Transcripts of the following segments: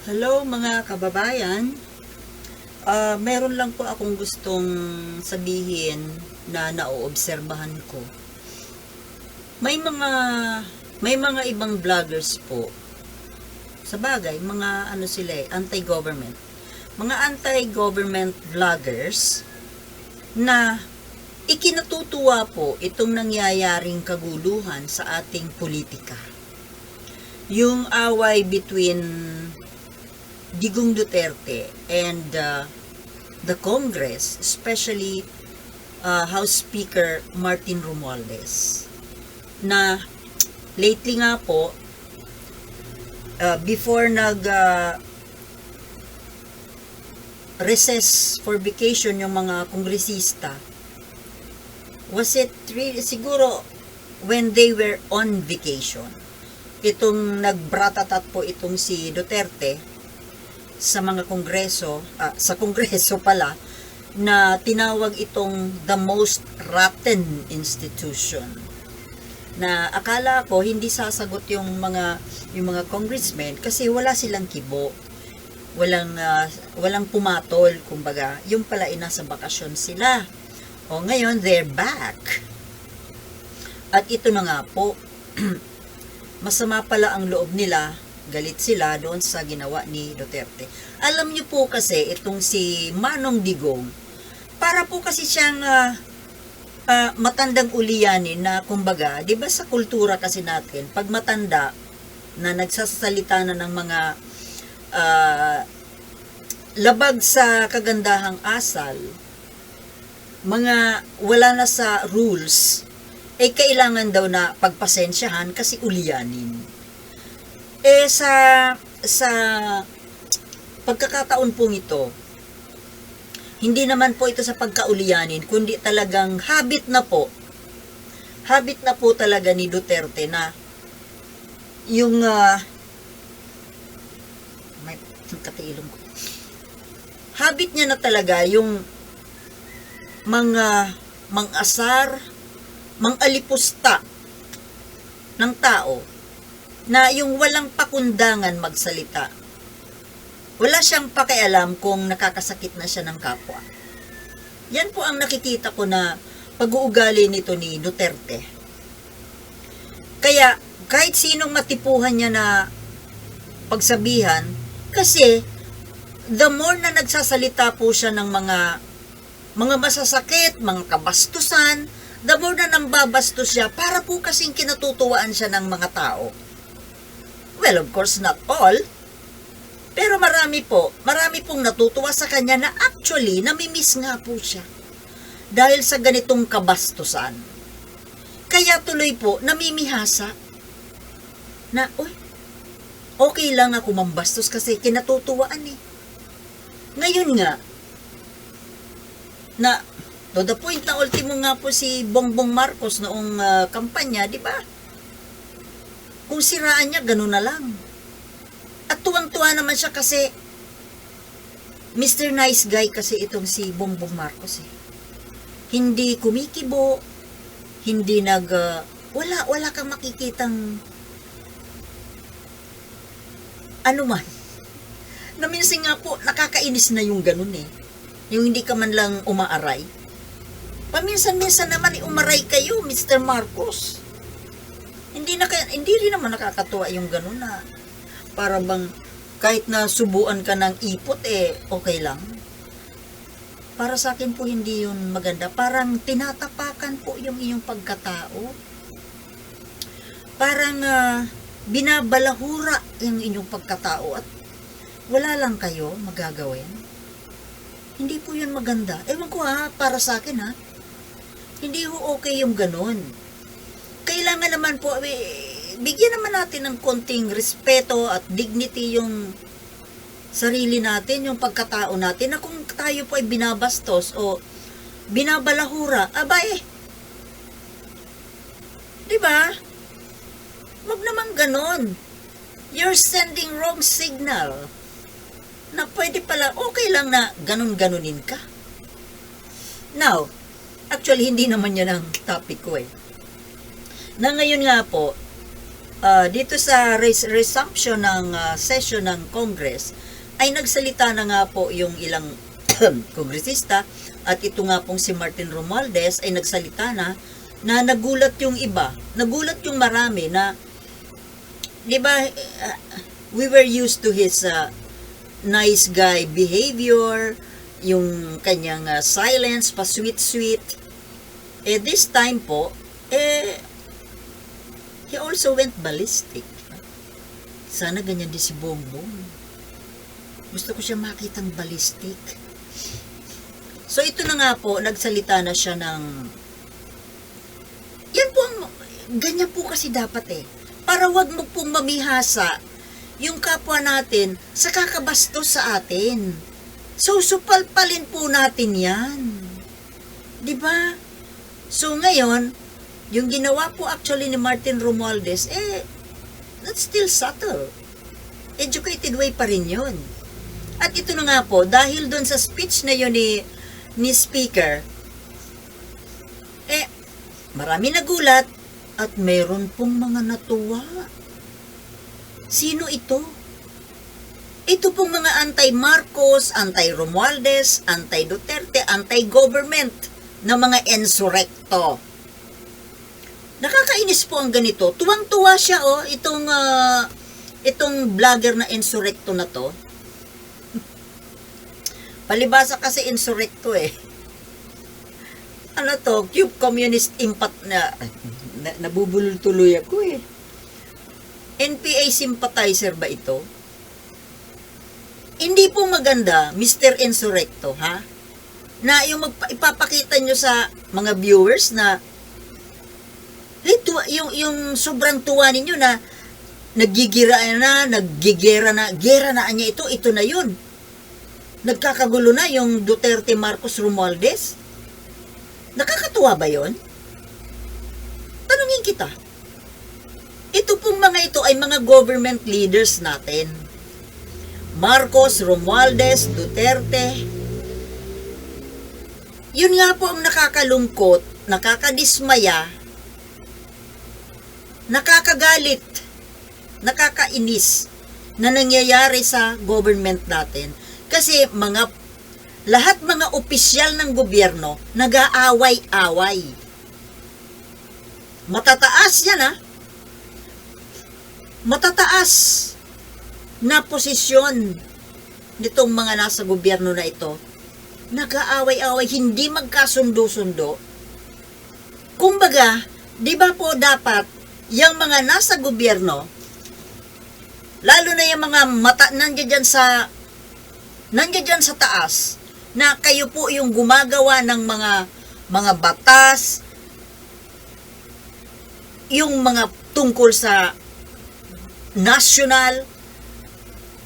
Hello mga kababayan. Meron lang po akong gustong sabihin na naoobserbahan ko. May mga may mga ibang vloggers po. Sa bagay, mga ano sila anti-government. Mga anti-government vloggers na ikinatutuwa po itong nangyayaring kaguluhan sa ating politika. Yung away between Digong Duterte and the Congress, especially House Speaker Martin Romualdez, na lately nga po, before recess for vacation yung mga kongresista, was it really, siguro when they were on vacation, itong nagbratatat po itong si Duterte sa mga kongreso, sa kongreso pala, na tinawag itong the most rotten institution. Na akala ko hindi sasagot yung mga congressmen kasi wala silang kibo. Walang pumatol, kumbaga. Yung pala nasa bakasyon sila. O ngayon they're back. At ito na nga po, masama pala ang loob nila, galit sila doon sa ginawa ni Duterte. Alam niyo po kasi itong si Manong Digong, para po kasi siyang matandang uliyanin na kumbaga, 'di ba sa kultura kasi natin, pag matanda na nagsasalita na ng mga labag sa kagandahang asal, mga wala na sa rules, ay kailangan daw na pagpasensyahan kasi uliyanin. Sa pagkakataon pong ito, hindi naman po ito sa pagkauliyanin, kundi talagang habit na po talaga ni Duterte na yung may katiilong ko. Habit niya na talaga yung mga mang-asar, mang-alipusta ng tao, na yung walang pakundangan magsalita. Wala siyang pakialam kung nakakasakit na siya ng kapwa. Yan po ang nakikita ko na pag-uugali nito ni Duterte. Kaya kahit sinong matipuhan niya na pagsabihan, kasi the more na nagsasalita po siya ng mga masasakit, mga kabastusan, the more na nambabastos siya, para po kasing kinatutuwaan siya ng mga tao. Well, of course, not all. Pero marami pong natutuwa sa kanya na actually, namimiss nga po siya. Dahil sa ganitong kabastusan. Kaya tuloy po, namimihasa. Na, okay lang ako mambastos kasi kinatutuwaan eh. Ngayon nga, na, to the point na ultimo nga po si Bongbong Marcos noong kampanya, di ba? Kung siraan niya, ganun na lang. At tuwang-tuwa naman siya kasi Mr. Nice Guy kasi itong si Bongbong Marcos eh. Hindi kumikibo, hindi wala kang makikitang ano man. Na minsan nga po, nakakainis na yung ganun eh. Yung hindi ka man lang umaaray. Paminsan-minsan naman umaray kayo, Mr. Marcos. Hindi rin naman nakakatuwa yung gano'n na para bang kahit na subuan ka ng ipot okay lang. Para sa akin po hindi yun maganda. Parang tinatapakan po yung inyong pagkatao. Parang binabalahura yung inyong pagkatao at wala lang kayo magagawin. Hindi po yun maganda. Ewan ko para sa akin hindi ho okay yung gano'n. Kailangan naman po, bigyan naman natin ng konting respeto at dignity yung sarili natin, yung pagkatao natin, na kung tayo po ay binabastos o binabalahura, diba? Wag naman ganon. You're sending wrong signal. Na pwede pala, okay lang na ganon-ganunin ka. Now, actually, hindi naman yan ang topic ko na ngayon nga po, dito sa resumption ng session ng Congress, ay nagsalita na nga po yung ilang kongresista, at ito nga pong si Martin Romualdez ay nagsalita na nagulat yung iba, nagulat yung marami na, di ba, we were used to his nice guy behavior, yung kanyang silence, pa sweet. This time po, he also went ballistic. Sana ganyan din si Bongbong. Gusto ko siya makitang ballistic. So ito na nga po, nagsalita na siya ng, yan po, ganyan po kasi dapat para wag mo pong mamihasa yung kapwa natin sa kakabastos sa atin. So, supalpalin po natin yan. Diba? So, ngayon, yung ginawa po actually ni Martin Romualdez, that's still subtle. Educated way pa rin yun. At ito na nga po, dahil doon sa speech na yun ni Speaker, marami nagulat at mayroon pong mga natuwa. Sino ito? Ito pong mga anti-Marcos, anti-Romualdez, anti-Duterte, anti-government na mga insurrecto. Nakakainis po ang ganito. Tuwang-tuwa siya, itong vlogger na insurrecto na to. Palibasa kasi insurrecto Ano to? Cube Communist Impact na nabubulol tuloy ako NPA sympathizer ba ito? Hindi po maganda, Mr. Insurrecto, ha? Na yung ipapakita nyo sa mga viewers na yung sobrang tuwa ninyo na gera na niya ito na yun. Nagkakagulo na yung Duterte, Marcos, Romualdez. Nakakatuwa ba yun? Tanungin kita. Ito pong mga ito ay mga government leaders natin. Marcos, Romualdez, Duterte. Yun nga po ang nakakalungkot, nakakadismaya, nakakagalit, nakakainis na nangyayari sa government natin. Kasi lahat mga opisyal ng gobyerno nag-aaway-away. Matataas yan matataas na posisyon nitong mga nasa gobyerno na ito, nag-aaway-away, hindi magkasundo-sundo. Kumbaga, di ba po dapat yung mga nasa gobyerno, lalo na yung mga nandiyan sa taas, na kayo po yung gumagawa ng mga batas, yung mga tungkol sa national,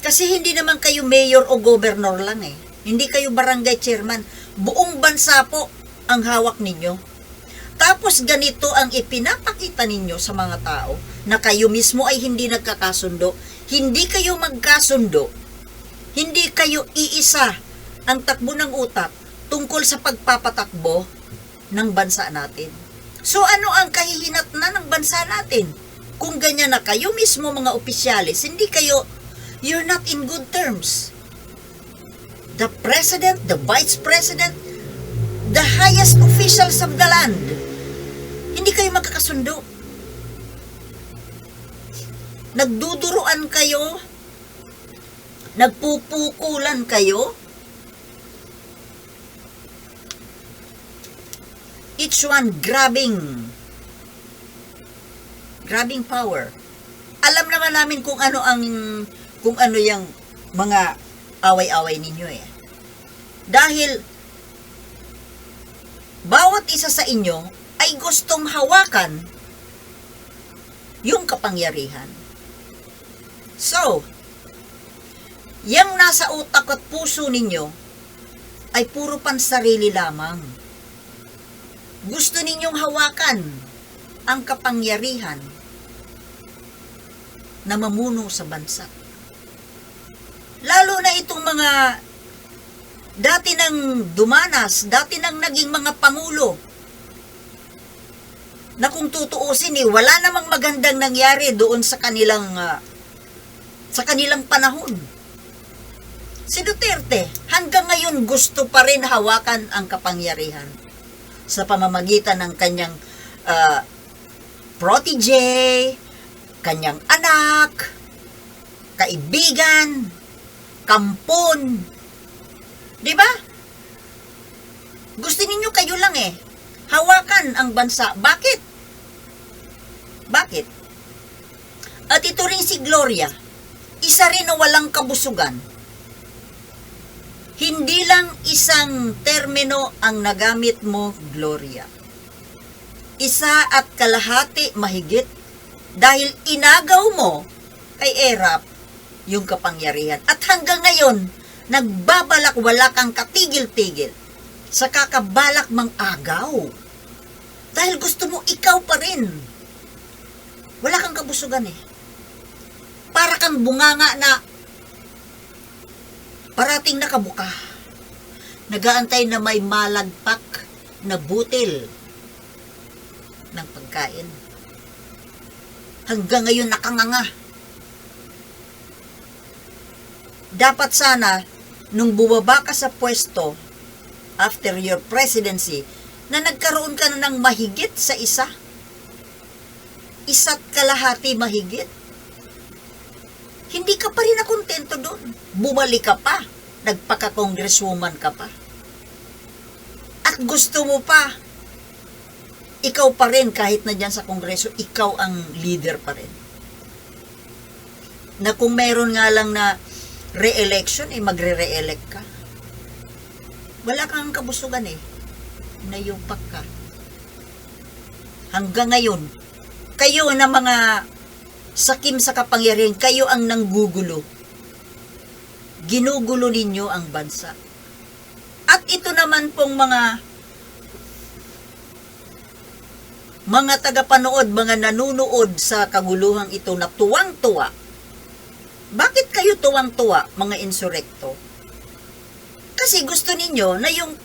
kasi hindi naman kayo mayor o governor lang hindi kayo barangay chairman, buong bansa po ang hawak ninyo. Tapos ganito ang ipinapakita ninyo sa mga tao na kayo mismo ay hindi nagkakasundo, hindi kayo magkasundo, hindi kayo iisa ang takbo ng utak tungkol sa pagpapatakbo ng bansa natin. So ano ang kahihinatnan ng bansa natin? Kung ganyan na kayo mismo mga opisyalis, you're not in good terms. The president, the vice president, the highest officials of the land, hindi kayo magkakasundo. Nagduduruan kayo, nagpupukulan kayo, each one grabbing power. Alam naman namin kung ano yung mga away-away ninyo Dahil bawat isa sa inyo ay gustong hawakan yung kapangyarihan. So, yung nasa utak at puso ninyo ay puro pansarili lamang. Gusto ninyong hawakan ang kapangyarihan na mamuno sa bansa. Lalo na itong mga dati nang dumanas, dati nang naging mga pangulo. na kung tutuusin wala namang magandang nangyari doon sa kanilang panahon. Si Duterte, hanggang ngayon gusto pa rin hawakan ang kapangyarihan sa pamamagitan ng kanyang protege, kanyang anak, kaibigan, kampon. Di ba? Gusto ninyo kayo lang hawakan ang bansa. Bakit? Bakit? At ito rin si Gloria, isa rin na walang kabusugan. Hindi lang isang termino ang nagamit mo, Gloria. 1.5 mahigit dahil inagaw mo kay Erap yung kapangyarihan. At hanggang ngayon, nagbabalak-wala kang katigil-tigil sa kakabalak mang agaw. Dahil gusto mo ikaw pa rin. Wala kang kabusugan Para kang bunganga na parating nakabuka. Nagaantay na may malagpak na butil ng pagkain. Hanggang ngayon nakanganga. Dapat sana, nung bumaba ka sa pwesto after your presidency, na nagkaroon ka na ng mahigit sa 1.5 mahigit. Hindi ka pa rin nakontento doon. Bumalik ka pa. Nagpaka-congresswoman ka pa. At gusto mo pa, ikaw pa rin kahit na dyan sa kongreso, ikaw ang leader pa rin. Na kung meron nga lang na re-election, magre-re-elect ka. Wala kang kabusugan Nayupak ka. Hanggang ngayon, kayo na mga sakim sa kapangyarihan, kayo ang nanggugulo. Ginugulo ninyo ang bansa. At ito naman pong mga tagapanood, mga nanunood sa kaguluhang ito na tuwang-tuwa. Bakit kayo tuwang-tuwa, mga insurekto? Kasi gusto ninyo na yung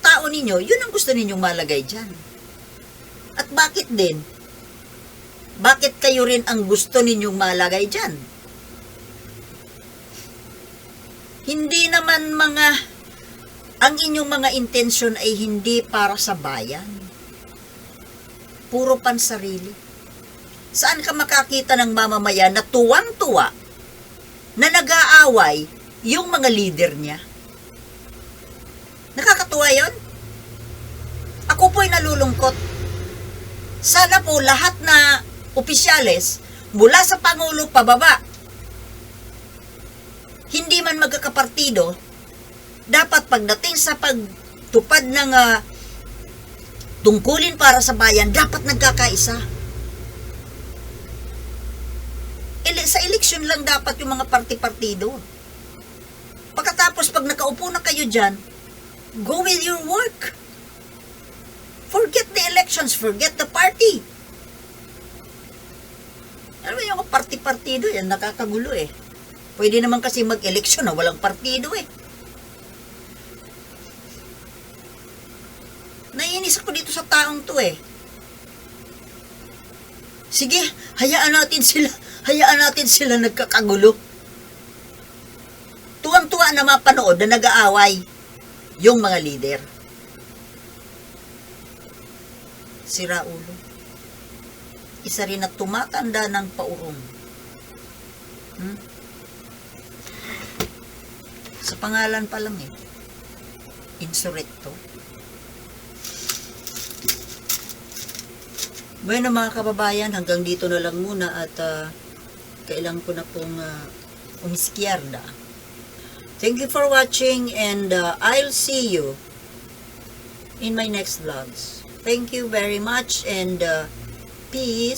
tao ninyo, yun ang gusto ninyong malagay dyan. At bakit din? Bakit kayo rin ang gusto ninyong malagay dyan? Hindi naman ang inyong mga intensyon ay hindi para sa bayan. Puro pansarili. Saan ka makakita ng mamamayan na tuwang-tuwa na nag-aaway yung mga leader niya? Nakakatuwa yun? Ako po'y nalulungkot. Sana po lahat na opisyales, mula sa Pangulo pababa, hindi man magkakapartido, dapat pagdating sa pagtupad ng tungkulin para sa bayan, dapat nagkakaisa. Sa eleksyon lang dapat yung mga parti-partido. Pagkatapos, pag nakaupo na kayo dyan, go with your work. Forget the elections, forget the party. Ano ba yung parti-partido? Yan, nakakagulo Pwede naman kasi mag-eleksyon na walang partido Naiinis ako dito sa taong to Sige, hayaan natin sila nagkakagulo. Tuwang-tuwa na mapanood na nag-aaway yung mga leader. Sira ulo. Isa rin na tumatanda ng paurong. Sa pangalan pa lang insurrecto. Bueno mga kababayan, hanggang dito na lang muna at kailangan ko na pong umiskiyarda. Thank you for watching and I'll see you in my next vlogs. Thank you very much and peace.